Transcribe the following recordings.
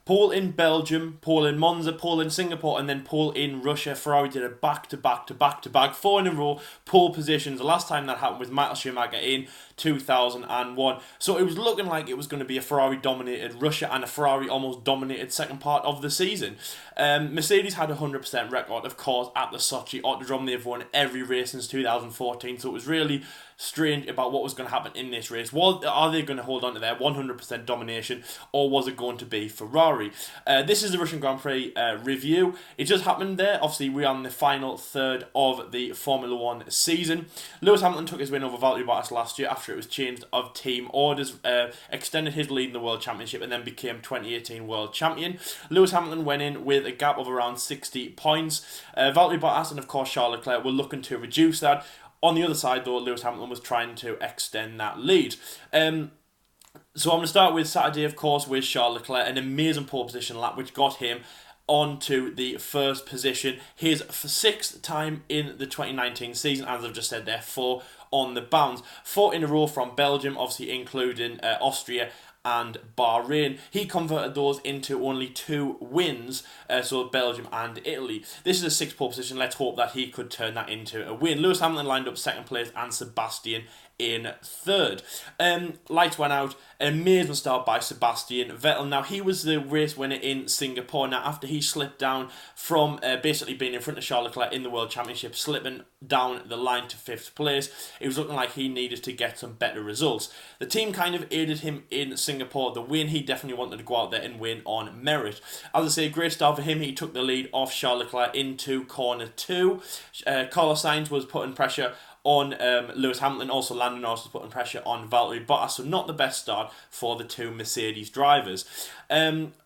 Pole in Belgium, pole in Monza, pole in Singapore, and then pole in Russia. Ferrari did a back-to-back, 4 in a row, pole positions. The last time that happened was Michael Schumacher in 2001. So it was looking like it was going to be a Ferrari-dominated Russia and a Ferrari almost dominated second part of the season. Mercedes had a 100% record, of course, at the Sochi Autodrom. They've won every race since 2014, so it was really strange about what was going to happen in this race. Are they going to hold on to their 100% domination, or was it going to be Ferrari? This is the Russian Grand Prix review. It just happened there. Obviously, we're on the final third of the Formula 1 season. Lewis Hamilton took his win over Valtteri Bottas last year after it was changed of team orders, extended his lead in the World Championship, and then became 2018 World Champion. Lewis Hamilton went in with a gap of around 60 points. Valtteri Bottas and, of course, Charles Leclerc were looking to reduce that. On the other side, though, Lewis Hamilton was trying to extend that lead. So I'm going to start with Saturday, of course, with Charles Leclerc, an amazing pole position lap, which got him onto the first position. His 6th time in the 2019 season, as I've just said there, 4 on the bounce. 4 in a row from Belgium, obviously including Austria and Bahrain. He converted those into only 2 wins, so Belgium and Italy. This is a 6th pole position. Let's hope that he could turn that into a win. Lewis Hamilton lined up 2nd place and Sebastian in 3rd. Lights went out. Amazing start by Sebastian Vettel. Now, he was the race winner in Singapore. Now, after he slipped down from basically being in front of Charles Leclerc in the World Championship, slipping down the line to 5th place, it was looking like he needed to get some better results. The team kind of aided him in Singapore. The win, he definitely wanted to go out there and win on merit. As I say, great start for him. He took the lead off Charles Leclerc into corner 2. Carlos Sainz was putting pressure on Lewis Hamilton. Also, Lando Norris was putting pressure on Valtteri Bottas, so not the best start for the 2 Mercedes drivers.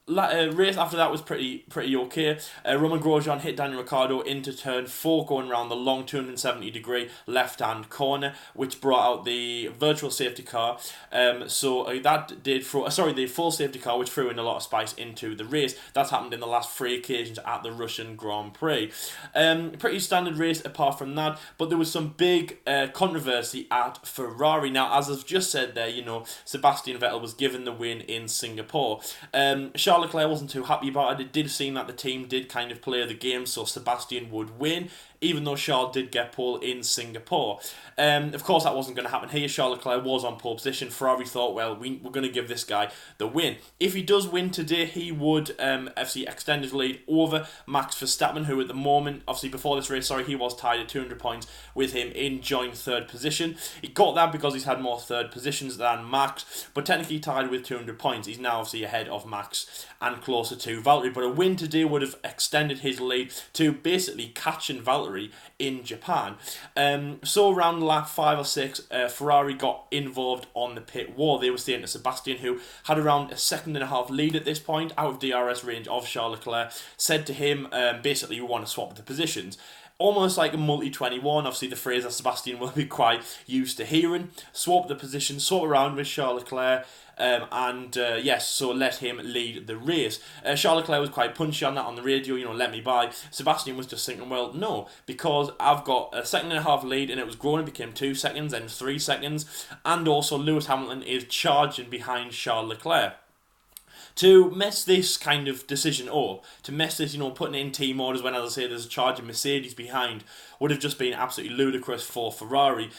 Race after that was pretty okay. Romain Grosjean hit Daniel Ricciardo into turn 4, going around the long 270-degree left-hand corner, which brought out the virtual safety car. That did throw, the full safety car, which threw in a lot of spice into the race. That's happened in the last 3 occasions at the Russian Grand Prix. Pretty standard race apart from that, but there was some big controversy at Ferrari. Now, as I've just said there, Sebastian Vettel was given the win in Singapore. Charles Leclerc wasn't too happy about it. It did seem that the team did kind of play the game, so Sebastian would win, even though Charles did get pole in Singapore. Of course, that wasn't going to happen here. Charles Leclerc was on pole position. Ferrari thought, well, we're going to give this guy the win. If he does win today, he would obviously extend his lead over Max Verstappen, who at the moment, obviously before this race, he was tied at 200 points with him in joint 3rd position. He got that because he's had more 3rd positions than Max, but technically tied with 200 points. He's now obviously ahead of Max and closer to Valtteri, but a win today would have extended his lead to basically catching Valtteri in Japan. So around lap 5 or 6, Ferrari got involved on the pit wall. They were saying to Sebastian, who had around a 1.5 lead at this point, out of DRS range of Charles Leclerc, said to him, basically, we want to swap the positions. Almost like a multi-21, obviously the phrase that Sebastian will be quite used to hearing. Swap the position, swap around with Charles Leclerc, so let him lead the race. Charles Leclerc was quite punchy on that on the radio, let me by. Sebastian was just thinking, well, no, because I've got a 1.5 lead and it was growing, it became 2 seconds, then 3 seconds, and also Lewis Hamilton is charging behind Charles Leclerc. To mess this kind of decision up, to mess this, putting it in team orders when, as I say, there's a charge of Mercedes behind, would have just been absolutely ludicrous for Ferrari.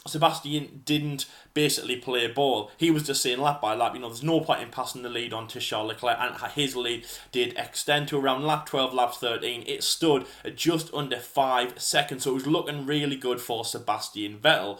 Sebastian didn't basically play ball. He was just saying lap by lap, there's no point in passing the lead on to Charles Leclerc, and his lead did extend to around lap 12, lap 13. It stood at just under 5 seconds, so it was looking really good for Sebastian Vettel.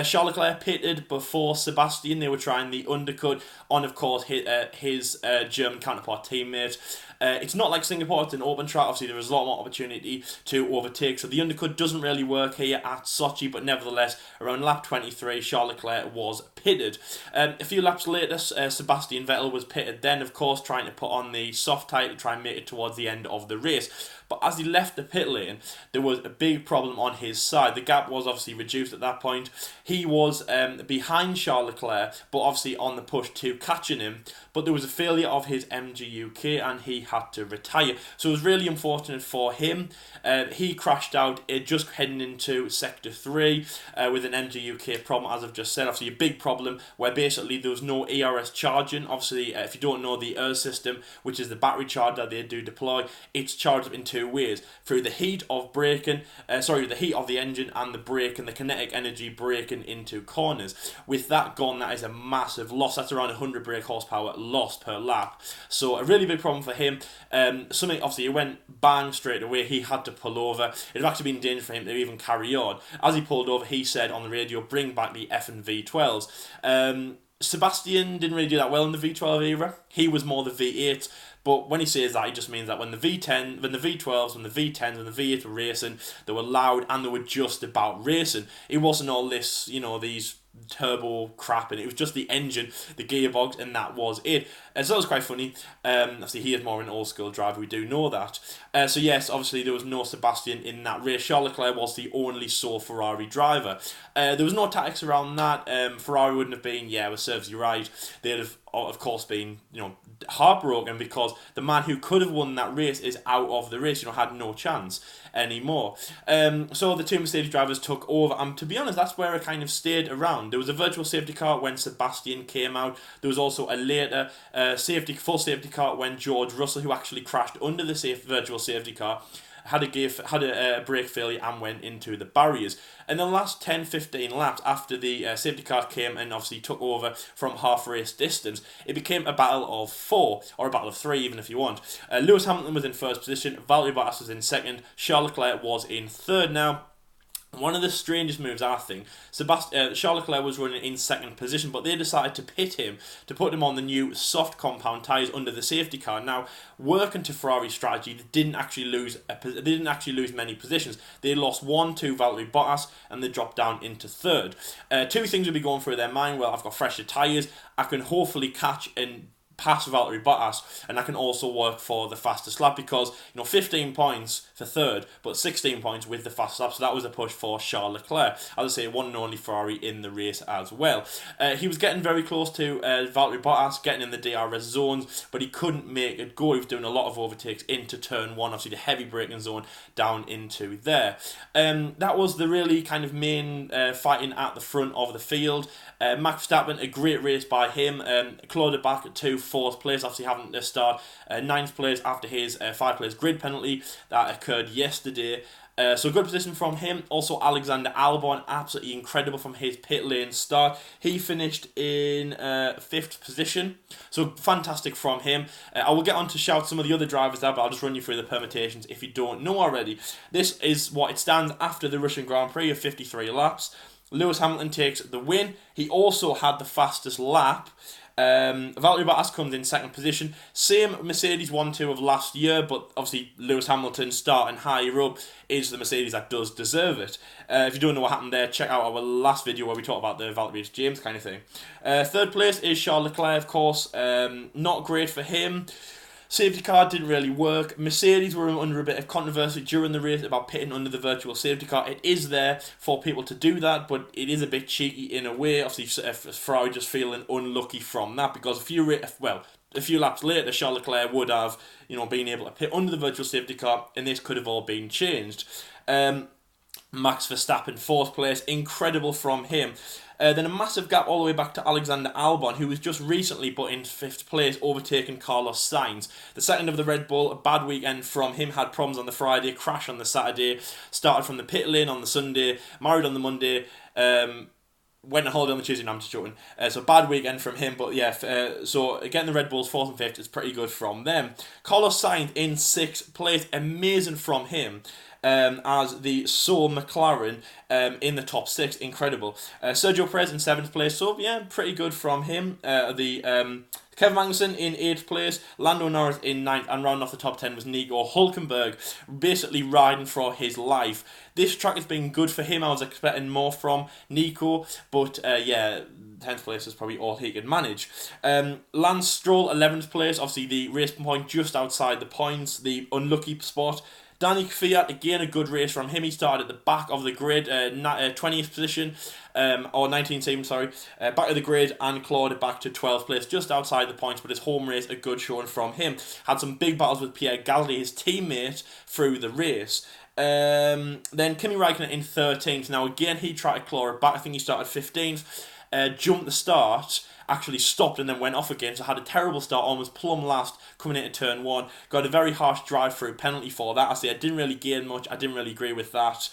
Charles Leclerc pitted before Sebastian. They were trying the undercut on, of course, his German counterpart teammate. It's not like Singapore, it's an open track. Obviously, there is a lot more opportunity to overtake, so the undercut doesn't really work here at Sochi, but nevertheless, around lap 23, Charles Leclerc was pitted. A few laps later, Sebastian Vettel was pitted then, of course, trying to put on the soft tyre to try and make it towards the end of the race. But as he left the pit lane, there was a big problem on his side. The gap was obviously reduced at that point. He was behind Charles Leclerc, but obviously on the push to catching him. But there was a failure of his MGU-K, and he had to retire. So it was really unfortunate for him. He crashed out just heading into Sector 3 with an MG UK problem, as I've just said. Obviously a big problem where basically there was no ERS charging. Obviously, if you don't know, the ERS system, which is the battery charger they do deploy, it's charged in two ways: through the heat of braking, the heat of the engine and the brake and the kinetic energy braking into corners. With that gone, that is a massive loss. That's around 100 brake horsepower lost per lap. So a really big problem for him. Something, obviously, it went bang straight away. He had to pull over. It had actually been dangerous for him to even carry on. As he pulled over, he said on the radio, "Bring back the F and V12s." Sebastian didn't really do that well in the V12 era. He was more the V8. But when he says that, he just means that when the V12s, when the V10s, when the V8 were racing, they were loud and they were just about racing. It wasn't all this, these turbo crap, and it was just the engine, the gearbox, and that was it. So that was quite funny. Obviously, he is more an old school driver, we do know that. So yes, obviously there was no Sebastian in that race. Charles Leclerc was the only sole Ferrari driver. There was no tactics around that. Ferrari wouldn't have been, it serves you right. They'd have, of course, been, heartbroken because the man who could have won that race is out of the race, had no chance anymore. So the two Mercedes drivers took over, and to be honest, that's where it kind of stayed around. There was a virtual safety car when Sebastian came out. There was also a later full safety car when George Russell, who actually crashed under the virtual safety car, had a brake failure and went into the barriers. In the last 10-15 laps after the safety car came and obviously took over from half race distance, it became a battle of 4, or a battle of 3 even if you want. Lewis Hamilton was in first position, Valtteri Bottas was in second, Charles Leclerc was in third. Now, one of the strangest moves, I think, Charles Leclerc was running in second position, but they decided to pit him, to put him on the new soft compound tyres under the safety car. Now, working to Ferrari's strategy, they didn't actually lose many positions. They lost 1 to Valtteri Bottas, and they dropped down into third. Two things would be going through their mind. Well, I've got fresher tyres, I can hopefully catch and pass Valtteri Bottas, and I can also work for the fastest lap because 15 points for third, but 16 points with the fastest lap. So that was a push for Charles Leclerc. As I say, one and only Ferrari in the race as well. He was getting very close to Valtteri Bottas, getting in the DRS zones, but he couldn't make it go. He was doing a lot of overtakes into turn 1, obviously the heavy braking zone down into there. That was the really kind of main fighting at the front of the field. Max Verstappen, a great race by him, clawed it back to 4th place, obviously having to start 9th place after his 5-place grid penalty that occurred yesterday. So good position from him. Also Alexander Albon, absolutely incredible from his pit lane start. He finished in 5th position, so fantastic from him. I will get on to shout some of the other drivers there, but I'll just run you through the permutations if you don't know already. This is what it stands after the Russian Grand Prix of 53 laps. Lewis Hamilton takes the win. He also had the fastest lap. Valtteri Bottas comes in 2nd position. Same Mercedes 1-2 of last year, but obviously Lewis Hamilton starting higher up is the Mercedes that does deserve it. If you don't know what happened there, check out our last video where we talk about the Valtteri James kind of thing. 3rd place is Charles Leclerc, of course. Not great for him. Safety car didn't really work. Mercedes were under a bit of controversy during the race about pitting under the virtual safety car. It is there for people to do that, but it is a bit cheeky in a way. Obviously, Ferrari just feeling unlucky from that because a few laps later, Charles Leclerc would have, been able to pit under the virtual safety car, and this could have all been changed. Max Verstappen, 4th place, incredible from him. Then a massive gap all the way back to Alexander Albon, who was just recently put in 5th place, overtaking Carlos Sainz. The second of the Red Bull, a bad weekend from him, had problems on the Friday, crash on the Saturday, started from the pit lane on the Sunday, married on the Monday, went on holiday on the Tuesday. No, I'm just joking. So bad weekend from him, but so getting the Red Bulls 4th and 5th is pretty good from them. Carlos Sainz in 6th place, amazing from him. As the sole McLaren in the top 6, incredible. Sergio Perez in 7th place, so pretty good from him. Kevin Magnussen in 8th place, Lando Norris in 9th, and rounding off the top 10 was Nico Hülkenberg, basically riding for his life. This track has been good for him. I was expecting more from Nico, but 10th place is probably all he can manage. Lance Stroll, 11th place, obviously the race point just outside the points, the unlucky spot. Danny Kvyat, again a good race from him. He started at the back of the grid, 20th position, or 19th team, sorry, back of the grid, and clawed it back to 12th place, just outside the points, but his home race, a good showing from him. Had some big battles with Pierre Gasly, his teammate, through the race. Then Kimi Räikkönen in 13th. Now again, he tried to claw it back. I think he started 15th, jumped the start, actually stopped and then went off again, so had a terrible start, almost plumb last coming into turn 1. Got a very harsh drive-through penalty for that. I say I didn't really gain much. I didn't really agree with that.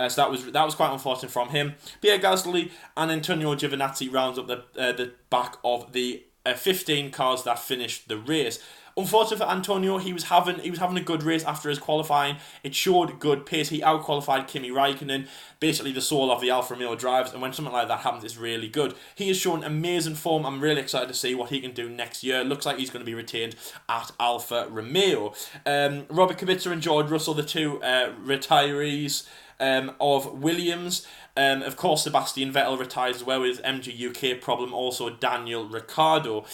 So that was quite unfortunate from him. Pierre Gasly and Antonio Giovinazzi rounds up the back of the 15 cars that finished the race. Unfortunately for Antonio, he was having a good race after his qualifying. It showed good pace. He outqualified Kimi Räikkönen, basically the soul of the Alfa Romeo drivers, and when something like that happens, it's really good. He has shown amazing form. I'm really excited to see what he can do next year. Looks like he's going to be retained at Alfa Romeo. Robert Kubica and George Russell, the two retirees of Williams. Of course, Sebastian Vettel retires as well with his MG UK problem. Also, Daniel Ricciardo.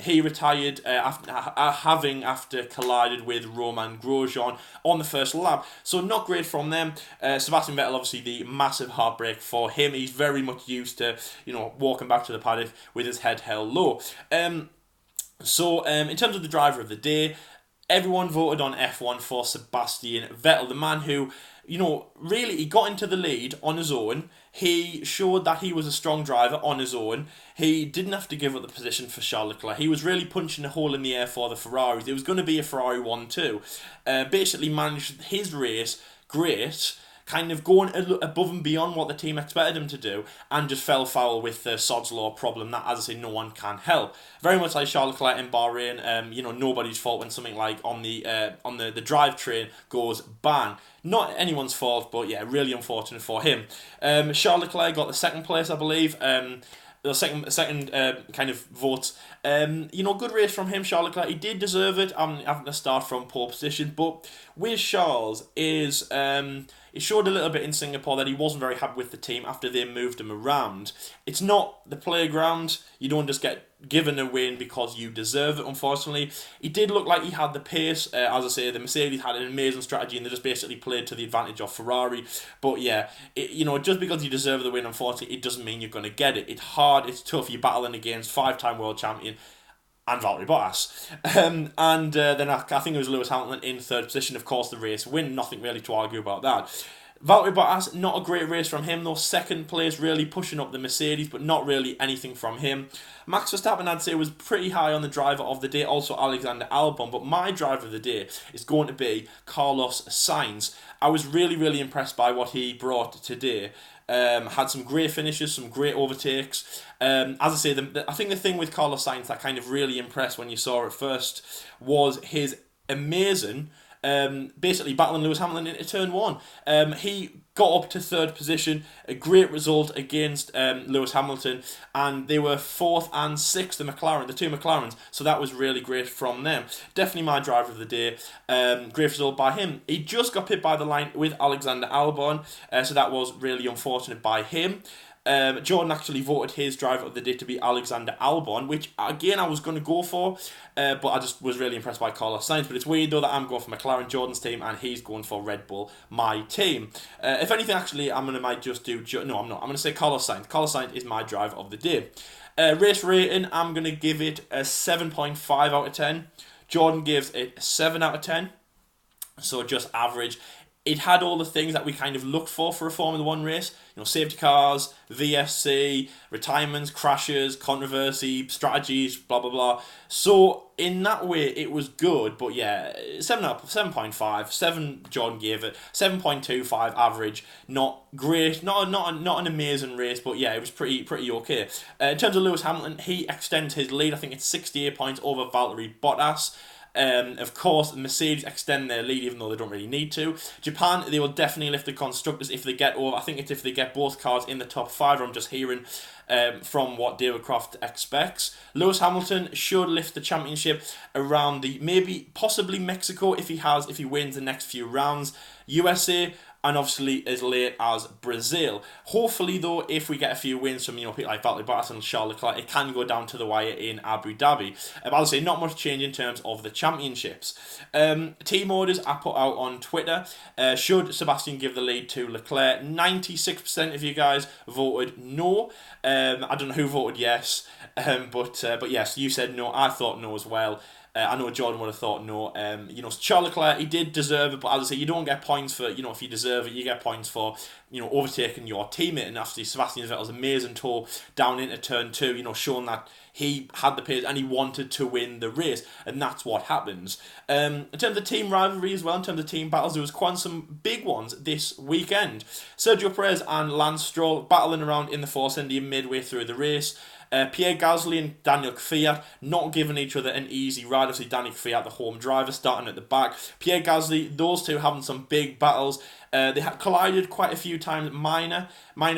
He retired after collided with Romain Grosjean on the first lap. So not great from them. Sebastian Vettel, obviously, the massive heartbreak for him. He's very much used to, walking back to the paddock with his head held low. So in terms of the driver of the day, everyone voted on F1 for Sebastian Vettel, the man who, really he got into the lead on his own. He showed that he was a strong driver on his own. He didn't have to give up the position for Charles Leclerc. He was really punching a hole in the air for the Ferraris. It was going to be a Ferrari 1-2. Basically managed his race great, kind of going above and beyond what the team expected him to do, and just fell foul with the Sod's Law problem that, as I say, no one can help. Very much like Charles Leclerc in Bahrain, nobody's fault when something like on the drivetrain goes bang. Not anyone's fault, but yeah, really unfortunate for him. Charles Leclerc got the second place, I believe. The second kind of vote. Good race from him, Charles Leclerc. He did deserve it, having to start from pole position. But with Charles is it showed a little bit in Singapore that he wasn't very happy with the team after they moved him around. It's not the playground. You don't just get given a win because you deserve it, unfortunately. He did look like he had the pace. As I say, the Mercedes had an amazing strategy and they just basically played to the advantage of Ferrari. But yeah, just because you deserve the win, unfortunately, it doesn't mean you're going to get it. It's hard, it's tough. You're battling against 5-time world champion and Valtteri Bottas. Then I think it was Lewis Hamilton in third position. Of course, the race win. Nothing really to argue about that. Valtteri Bottas, not a great race from him though. Second place, really pushing up the Mercedes, but not really anything from him. Max Verstappen, I'd say, was pretty high on the driver of the day, also Alexander Albon, but my driver of the day is going to be Carlos Sainz. I was really, really impressed by what he brought today. Had some great finishes, some great overtakes. As I say, I think the thing with Carlos Sainz that kind of really impressed when you saw it first was his amazing basically battling Lewis Hamilton into turn 1. He got up to third position, a great result against Lewis Hamilton, and they were 4th and 6th, the two McLarens, so that was really great from them. Definitely my driver of the day. Great result by him. He just got pit by the line with Alexander Albon, so that was really unfortunate by him. Jordan actually voted his driver of the day to be Alexander Albon, which again I was going to go for, but I just was really impressed by Carlos Sainz. But it's weird though that I'm going for McLaren, Jordan's team, and he's going for Red Bull, my team. If anything, actually, I'm going to say Carlos Sainz. Carlos Sainz is my driver of the day. Race rating, I'm going to give it a 7.5 out of 10. Jordan gives it a 7 out of 10, so just average. It had all the things that we kind of looked for a Formula 1 race. Safety cars, VSC, retirements, crashes, controversy, strategies, blah, blah, blah. So, in that way, it was good. But yeah, 7.5. 7 Jordan gave it. 7.25 average. Not great. Not an amazing race. But yeah, it was pretty okay. In terms of Lewis Hamilton, he extends his lead. I think it's 68 points over Valtteri Bottas. Of course, Mercedes extend their lead even though they don't really need to. Japan, they will definitely lift the constructors if they get over. I think it's if they get both cars in the top 5. I'm just hearing from what David Croft expects. Lewis Hamilton should lift the championship around possibly Mexico if he wins the next few rounds. USA, and obviously as late as Brazil. Hopefully, though, if we get a few wins from, people like Valtteri Bottas and Charles Leclerc, it can go down to the wire in Abu Dhabi. But I'll say not much change in terms of the championships. Team orders I put out on Twitter. Should Sebastian give the lead to Leclerc? 96% of you guys voted no. I don't know who voted yes, but yes, you said no. I thought no as well. I know Jordan would have thought no. Charles Leclerc, he did deserve it, but as I say, you don't get points for, if you deserve it, you get points for, overtaking your teammate. And after Sebastian Vettel's amazing tour down into turn 2, showing that he had the pace and he wanted to win the race, and that's what happens. In terms of team rivalry as well, in terms of team battles, there was quite some big ones this weekend. Sergio Perez and Lance Stroll battling around in the Force India midway through the race. Pierre Gasly and Daniel Kvyat not giving each other an easy ride. Obviously, Daniel Kvyat, the home driver, starting at the back. Pierre Gasly, those two having some big battles. They had collided quite a few times, minor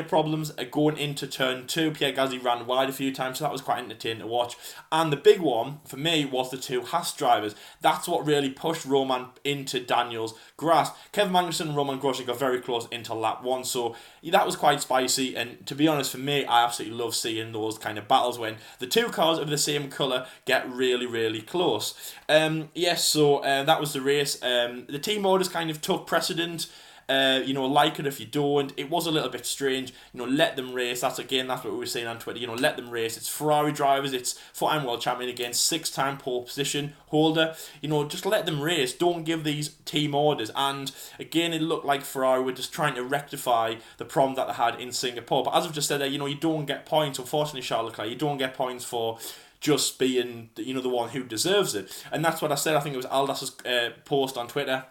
problems going into turn 2. Pierre Gasly ran wide a few times, so that was quite entertaining to watch. And the big one, for me, was the two Haas drivers. That's what really pushed Roman into Daniel's grasp. Kevin Magnussen and Roman Grosjean got very close into lap 1, so that was quite spicy. And to be honest, for me, I absolutely love seeing those kind of battles when the two cars of the same colour get really, really close. That was the race. The team orders kind of took precedent. Like it if you don't. It was a little bit strange. Let them race. That's what we were saying on Twitter. Let them race. It's Ferrari drivers. It's 4-time world champion against 6-time pole position holder. Just let them race. Don't give these team orders. And again, it looked like Ferrari were just trying to rectify the problem that they had in Singapore. But as I've just said there, you don't get points. Unfortunately, Charles Leclerc, you don't get points for just being the one who deserves it. And that's what I said. I think it was Aldas's post on Twitter.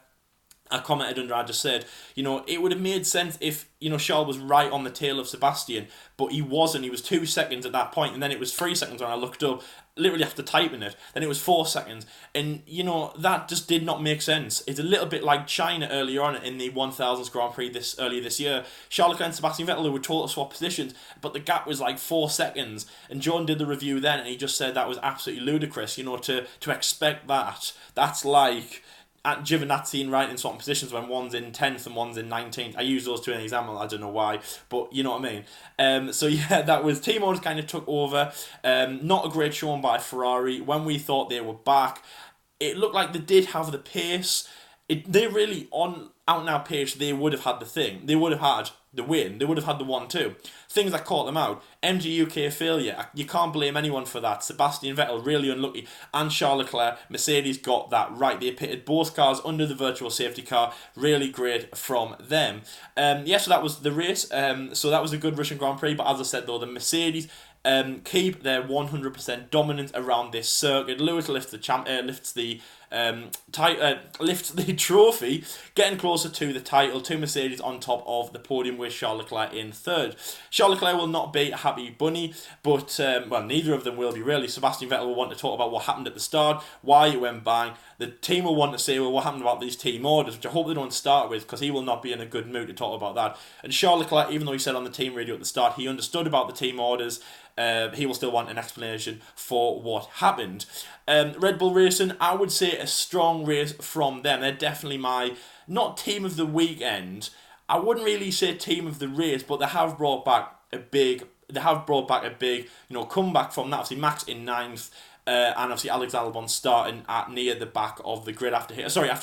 I commented under, I just said, it would have made sense if, Charles was right on the tail of Sebastian, but he wasn't. He was 2 seconds at that point, and then it was 3 seconds when I looked up, literally after typing it. Then it was 4 seconds, and, that just did not make sense. It's a little bit like China earlier on in the 1000s Grand Prix earlier this year. Charles Leclerc and Sebastian Vettel were total swap positions, but the gap was like 4 seconds, and John did the review then, and he just said that was absolutely ludicrous, to expect that. That's like at Giovinazzi right in certain positions when one's in 10th and one's in 19th. I use those two in an example, I don't know why, but you know what I mean. That was team orders kind of took over. Not a great showing by Ferrari. When we thought they were back, it looked like they did have the pace. They really, on out and out pace, they would have had the thing. They would have had the win. They would have had the 1-2. Things that caught them out. MG UK failure. You can't blame anyone for that. Sebastian Vettel really unlucky. And Charles Leclerc, Mercedes got that right. They pitted both cars under the virtual safety car. Really great from them. So that was the race. So that was a good Russian Grand Prix. But as I said though, the Mercedes keep their 100% dominance around this circuit. Lewis lifts the trophy, getting closer to the title. Two Mercedes on top of the podium with Charles Leclerc in third. Charles Leclerc will not be a happy bunny, but neither of them will be really. Sebastian Vettel will want to talk about what happened at the start, why it went bang. The team will want to say, well, what happened about these team orders, which I hope they don't start with, because he will not be in a good mood to talk about that. And Charles Leclerc, even though he said on the team radio at the start he understood about the team orders, he will still want an explanation for what happened. Red Bull Racing, I would say a strong race from them. They're definitely my, not team of the weekend. I wouldn't really say team of the race, but they have brought back a big comeback from that. Obviously, Max in 9th. And obviously Alex Albon starting at near the back of the grid after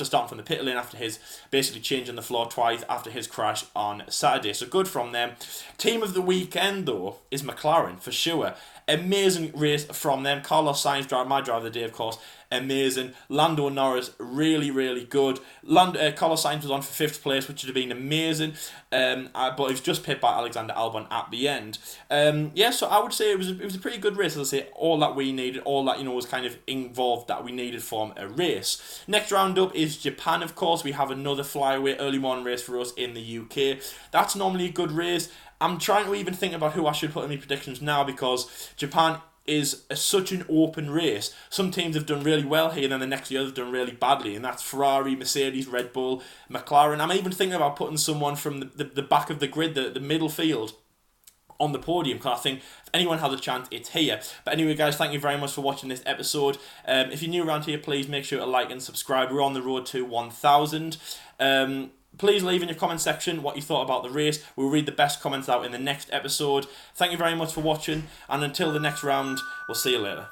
starting from the pit lane after his basically changing the floor twice after his crash on Saturday. So good from them. Team of the weekend though is McLaren for sure. Amazing race from them. Carlos Sainz, my driver of the day, of course, amazing. Lando Norris, really, really good. Carlos Sainz was on for 5th place, which would have been amazing. But he was just pipped by Alexander Albon at the end. So I would say it was a pretty good race. As I say, all that we needed, all that was kind of involved that we needed from a race. Next round up is Japan, of course. We have another flyaway early morning race for us in the UK. That's normally a good race. I'm trying to even think about who I should put in my predictions now, because Japan is such an open race. Some teams have done really well here, and then the next year have done really badly, and that's Ferrari, Mercedes, Red Bull, McLaren. I'm even thinking about putting someone from the back of the grid, the middle field, on the podium, because I think if anyone has a chance, it's here. But anyway, guys, thank you very much for watching this episode. If you're new around here, please make sure to like and subscribe. We're on the road to 1,000. Please leave in your comment section what you thought about the race. We'll read the best comments out in the next episode. Thank you very much for watching, and until the next round, we'll see you later.